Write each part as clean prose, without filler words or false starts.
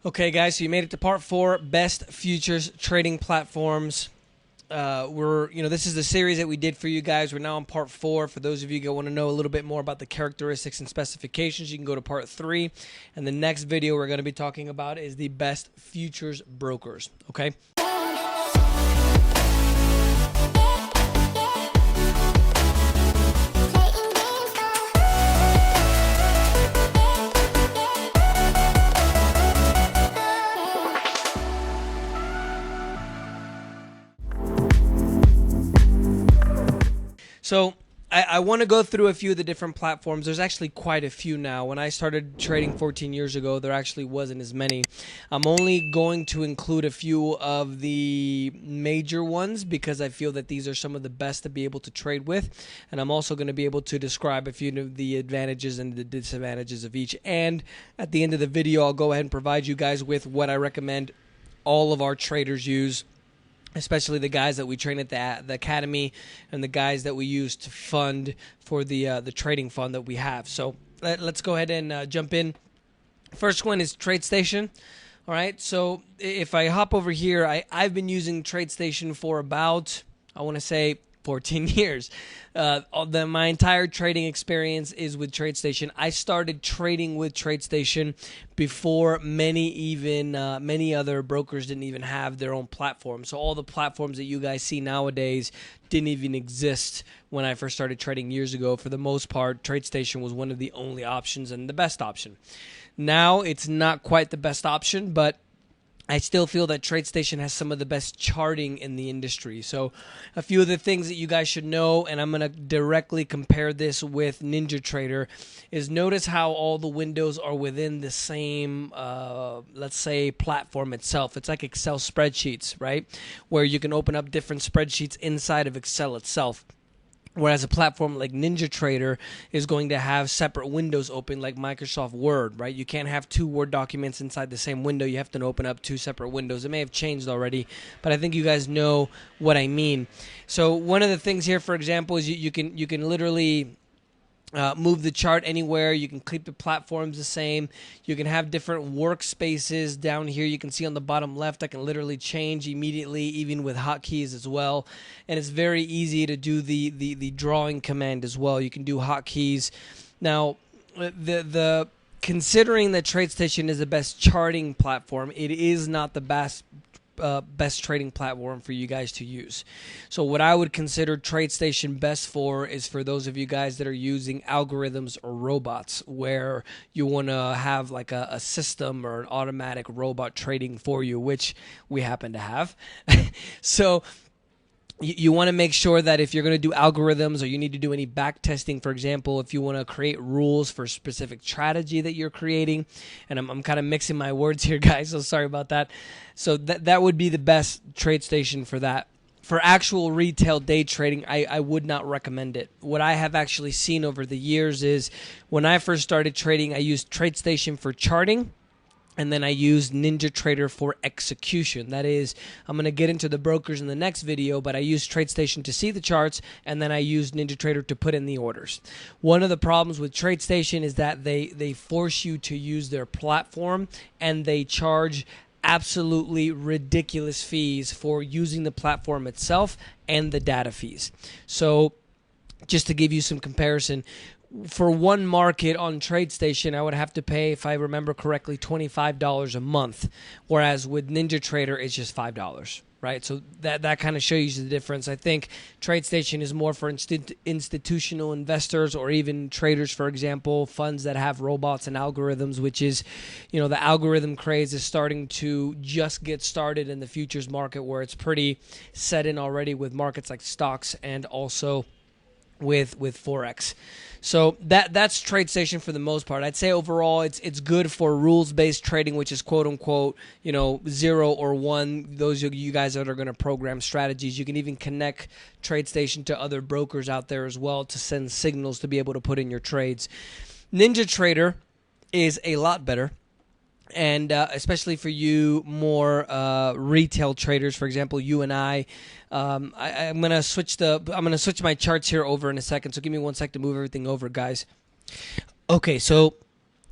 Okay, guys, so you made it to part 4, best futures trading platforms. This is the series that we did for you guys. We're now on part 4. For those of you that want to know a little bit more about the characteristics and specifications, you can go to part 3. And the next video we're going to be talking about is the best futures brokers. Okay. So I want to go through a few of the different platforms. There's actually quite a few now. When I started trading 14 years ago, there actually wasn't as many. I'm only going to include a few of the major ones because I feel that these are some of the best to be able to trade with. And I'm also going to be able to describe a few of the advantages and the disadvantages of each. And at the end of the video, I'll go ahead and provide you guys with what I recommend all of our traders use, especially the guys that we train at the academy and the guys that we use to fund for the trading fund that we have. So let's go ahead and jump in. First one is Tradestation. All right, so if I hop over here, I've been using Tradestation for about, I want to say, 14 years. My entire trading experience is with Tradestation. I started trading with Tradestation before many other brokers didn't even have their own platform. So all the platforms that you guys see nowadays didn't even exist when I first started trading years ago. For the most part, Tradestation was one of the only options and the best option. Now it's not quite the best option, but I still feel that Tradestation has some of the best charting in the industry. So a few of the things that you guys should know, and I'm going to directly compare this with NinjaTrader, is notice how all the windows are within the same, let's say, platform itself. It's like Excel spreadsheets, right? Where you can open up different spreadsheets inside of Excel itself. Whereas a platform like NinjaTrader is going to have separate windows open like Microsoft Word, right? You can't have two Word documents inside the same window. You have to open up two separate windows. It may have changed already, but I think you guys know what I mean. So one of the things here, for example, is you can literally move the chart anywhere. You can keep the platforms the same. You can have different workspaces down here. You can see on the bottom left, I can literally change immediately, even with hotkeys as well. And it's very easy to do the drawing command as well. You can do hotkeys. Now, considering that Tradestation is the best charting platform, it is not the best trading platform for you guys to use. So what I would consider Tradestation best for is for those of you guys that are using algorithms or robots, where you want to have like a system or an automatic robot trading for you, which we happen to have. So you want to make sure that if you're going to do algorithms or you need to do any back testing, for example, if you want to create rules for a specific strategy that you're creating, and I'm kind of mixing my words here, guys, so sorry about that. So that would be the best Tradestation for that. For actual retail day trading, I would not recommend it. What I have actually seen over the years is when I first started trading, I used Tradestation for charting. And then I used NinjaTrader for execution. That is, I'm going to get into the brokers in the next video, but I used Tradestation to see the charts, and then I used NinjaTrader to put in the orders. One of the problems with Tradestation is that they force you to use their platform, and they charge absolutely ridiculous fees for using the platform itself and the data fees. So just to give you some comparison, for one market on Tradestation, I would have to pay, if I remember correctly, $25 a month, whereas with NinjaTrader, it's just $5, right? So that kind of shows you the difference. I think Tradestation is more for institutional investors or even traders, for example, funds that have robots and algorithms, which is, the algorithm craze is starting to just get started in the futures market, where it's pretty set in already with markets like stocks and also with Forex. So that's Tradestation for the most part. I'd say overall it's good for rules-based trading, which is quote unquote 0 or 1. Those of you guys that are going to program strategies, you can even connect Tradestation to other brokers out there as well to send signals to be able to put in your trades. NinjaTrader is a lot better. And especially for you more retail traders, for example, you and I'm gonna switch my charts here over in a second. So give me 1 sec to move everything over, guys. Okay, so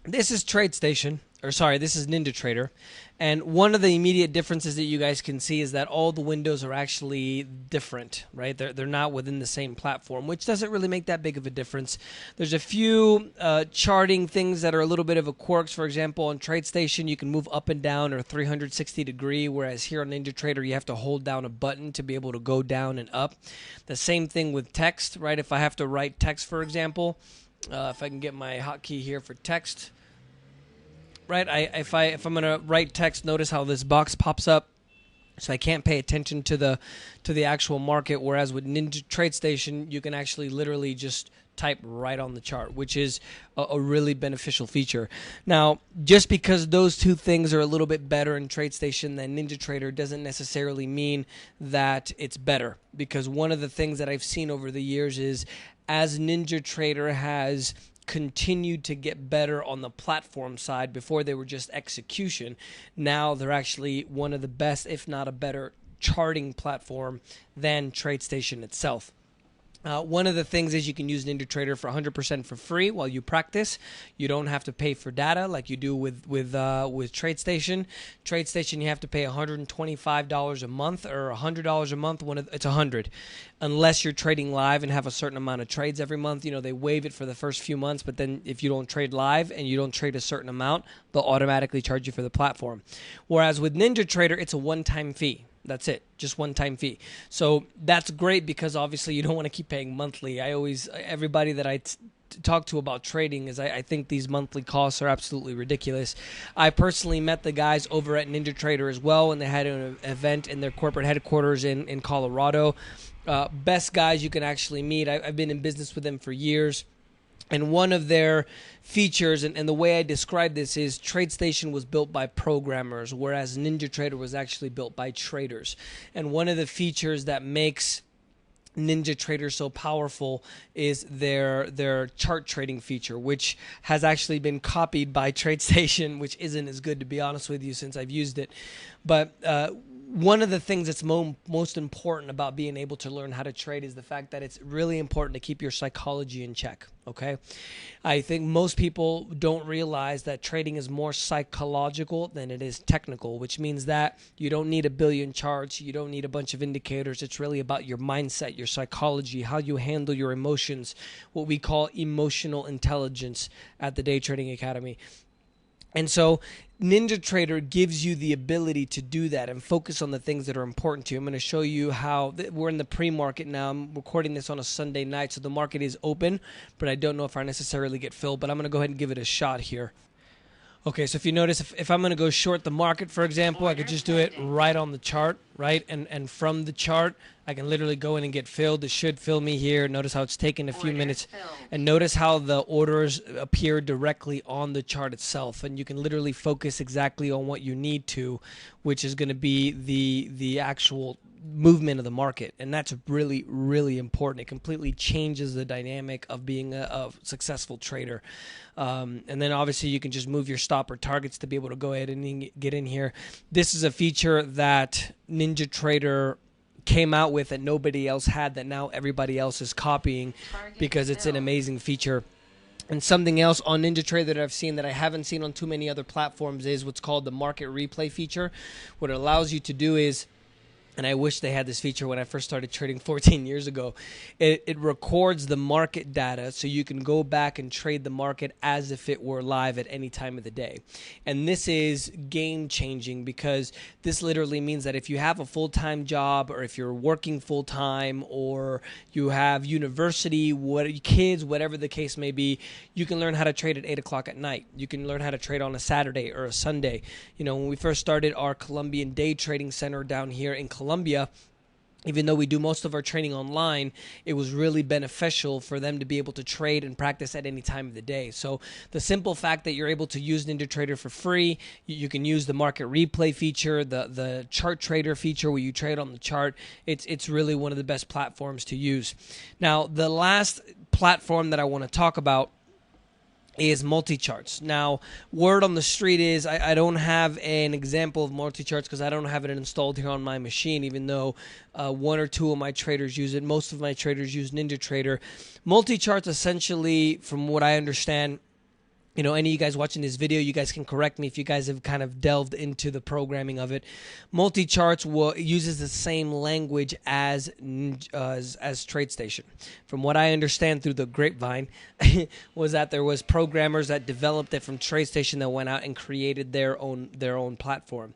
this is Tradestation. this is NinjaTrader. And one of the immediate differences that you guys can see is that all the windows are actually different, right? They're not within the same platform, which doesn't really make that big of a difference. There's a few charting things that are a little bit of a quirks. For example, on Tradestation, you can move up and down or 360 degree, whereas here on NinjaTrader, you have to hold down a button to be able to go down and up. The same thing with text, right? If I have to write text, for example, if I can get my hotkey here for text, right? If I'm going to write text, notice how this box pops up, so I can't pay attention to the actual market. Whereas with Tradestation, you can actually literally just type right on the chart, which is a really beneficial feature. Now, just because those two things are a little bit better in Tradestation than NinjaTrader doesn't necessarily mean that it's better, because one of the things that I've seen over the years is as NinjaTrader has continued to get better on the platform side. Before they were just execution, now they're actually one of the best, if not a better, charting platform than Tradestation itself. One of the things is you can use NinjaTrader for 100% for free while you practice. You don't have to pay for data like you do with Tradestation. Tradestation, you have to pay $125 a month or $100 a month. It's $100, unless you're trading live and have a certain amount of trades every month. You know, they waive it for the first few months, but then if you don't trade live and you don't trade a certain amount, they'll automatically charge you for the platform. Whereas with NinjaTrader, it's a one-time fee. That's it, just one-time fee. So that's great because obviously you don't want to keep paying monthly. Everybody that I talk to about trading is I think these monthly costs are absolutely ridiculous. I personally met the guys over at NinjaTrader as well, and they had an event in their corporate headquarters in Colorado. Best guys you can actually meet. I've been in business with them for years. And one of their features, and the way I describe this is Tradestation was built by programmers, whereas NinjaTrader was actually built by traders. And one of the features that makes NinjaTrader so powerful is their chart trading feature, which has actually been copied by Tradestation, which isn't as good, to be honest with you, since I've used it. But one of the things that's most important about being able to learn how to trade is the fact that it's really important to keep your psychology in check, okay? I think most people don't realize that trading is more psychological than it is technical, which means that you don't need a billion charts, you don't need a bunch of indicators. It's really about your mindset, your psychology, how you handle your emotions, what we call emotional intelligence at the Day Trading Academy. And so NinjaTrader gives you the ability to do that and focus on the things that are important to you. I'm going to show you how we're in the pre-market now. I'm recording this on a Sunday night, so the market is open, but I don't know if I necessarily get filled, but I'm going to go ahead and give it a shot here. Okay, so if you notice, if I'm going to go short the market, for example, I could just do it right on the chart, right? And from the chart, I can literally go in and get filled. It should fill me here. Notice how it's taken a few minutes. And notice how the orders appear directly on the chart itself. And you can literally focus exactly on what you need to, which is going to be the actual movement of the market. And that's really, really important. It completely changes the dynamic of being a successful trader. And then obviously you can just move your stop or targets to be able to go ahead and get in here. This is a feature that NinjaTrader came out with that nobody else had, that now everybody else is copying because it's an amazing feature. And something else on NinjaTrader that I've seen that I haven't seen on too many other platforms is what's called the market replay feature. What it allows you to do is, and I wish they had this feature when I first started trading 14 years ago. It records the market data so you can go back and trade the market as if it were live at any time of the day. And this is game-changing because this literally means that if you have a full-time job, or if you're working full-time, or you have university, kids, whatever the case may be, you can learn how to trade at 8 o'clock at night. You can learn how to trade on a Saturday or a Sunday. You know, when we first started our Colombian Day Trading Center down here in Colombia, even though we do most of our training online, it was really beneficial for them to be able to trade and practice at any time of the day. So the simple fact that you're able to use NinjaTrader for free, you can use the market replay feature, the chart trader feature where you trade on the chart. It's really one of the best platforms to use. Now, the last platform that I want to talk about is Multicharts. Now, word on the street is I don't have an example of Multicharts because I don't have it installed here on my machine, even though one or two of my traders use it. Most of my traders use NinjaTrader. Multicharts essentially, from what I understand, you know, any of you guys watching this video, you guys can correct me if you guys have kind of delved into the programming of it. Multicharts uses the same language as Tradestation. From what I understand through the grapevine, was that there was programmers that developed it from Tradestation that went out and created their own platform.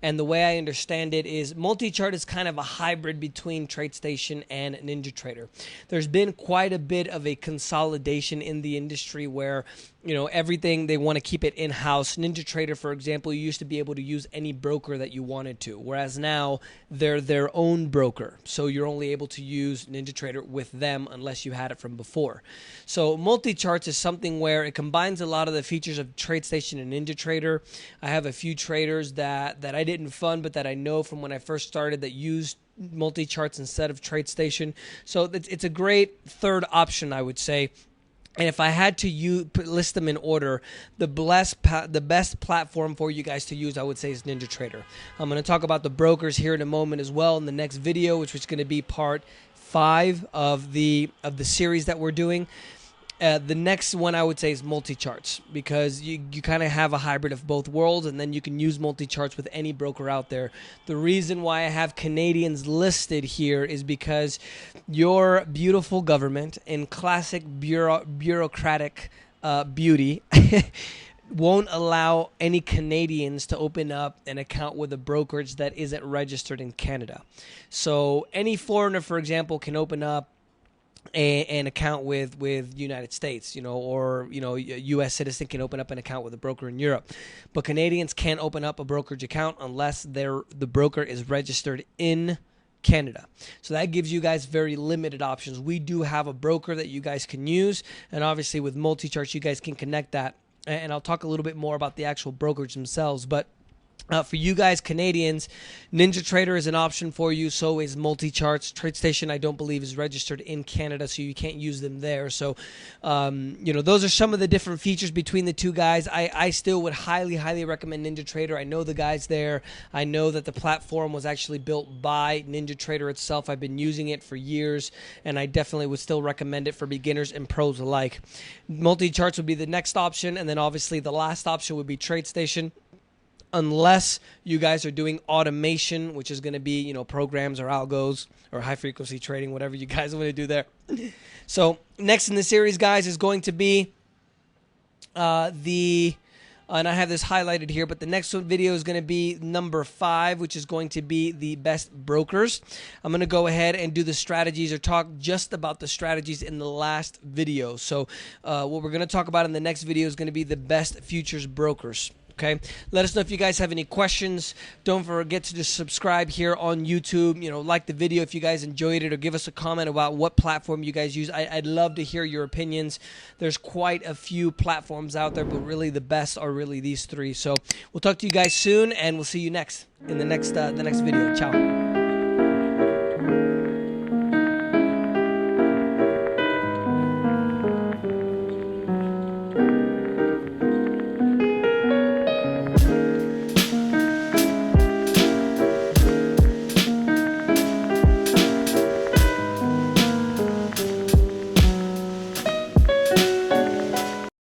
And the way I understand it is Multichart is kind of a hybrid between Tradestation and NinjaTrader. There's been quite a bit of a consolidation in the industry where, you know, everything, they want to keep it in-house. NinjaTrader, for example, you used to be able to use any broker that you wanted to, whereas now they're their own broker. So you're only able to use NinjaTrader with them unless you had it from before. So Multicharts is something where it combines a lot of the features of Tradestation and NinjaTrader. I have a few traders that I didn't fund, but that I know from when I first started that used Multicharts instead of Tradestation. So it's a great third option, I would say. And if I had to list them in order, the best platform for you guys to use, I would say, is NinjaTrader. I'm going to talk about the brokers here in a moment as well in the next video, which is going to be part 5 of the series that we're doing. The next one I would say is Multicharts, because you kind of have a hybrid of both worlds, and then you can use Multicharts with any broker out there. The reason why I have Canadians listed here is because your beautiful government, in classic bureaucratic beauty, won't allow any Canadians to open up an account with a brokerage that isn't registered in Canada. So any foreigner, for example, can open up an account with United States, you know, or, you know, a U.S. citizen can open up an account with a broker in Europe. But Canadians can't open up a brokerage account unless the broker is registered in Canada. So that gives you guys very limited options. We do have a broker that you guys can use, and obviously with Multicharts, you guys can connect that. And I'll talk a little bit more about the actual brokerage themselves, but for you guys, Canadians, NinjaTrader is an option for you. So is Multicharts. Tradestation, I don't believe, is registered in Canada, so you can't use them there. So, you know, those are some of the different features between the two guys. I still would highly, highly recommend NinjaTrader. I know the guys there. I know that the platform was actually built by NinjaTrader itself. I've been using it for years, and I definitely would still recommend it for beginners and pros alike. Multicharts would be the next option, and then obviously the last option would be Tradestation. Unless you guys are doing automation, which is going to be, you know, programs or algos or high frequency trading, whatever you guys want to do there. So next in the series, guys, is going to be and I have this highlighted here, but the next video is going to be number 5, which is going to be the best brokers. I'm going to go ahead and do the strategies, or talk just about the strategies in the last video. So what we're going to talk about in the next video is going to be the best futures brokers. Okay, let us know if you guys have any questions. Don't forget to just subscribe here on YouTube. You know, like the video if you guys enjoyed it, or give us a comment about what platform you guys use. I'd love to hear your opinions. There's quite a few platforms out there, but really the best are really these 3. So we'll talk to you guys soon, and we'll see you in the next video. Ciao.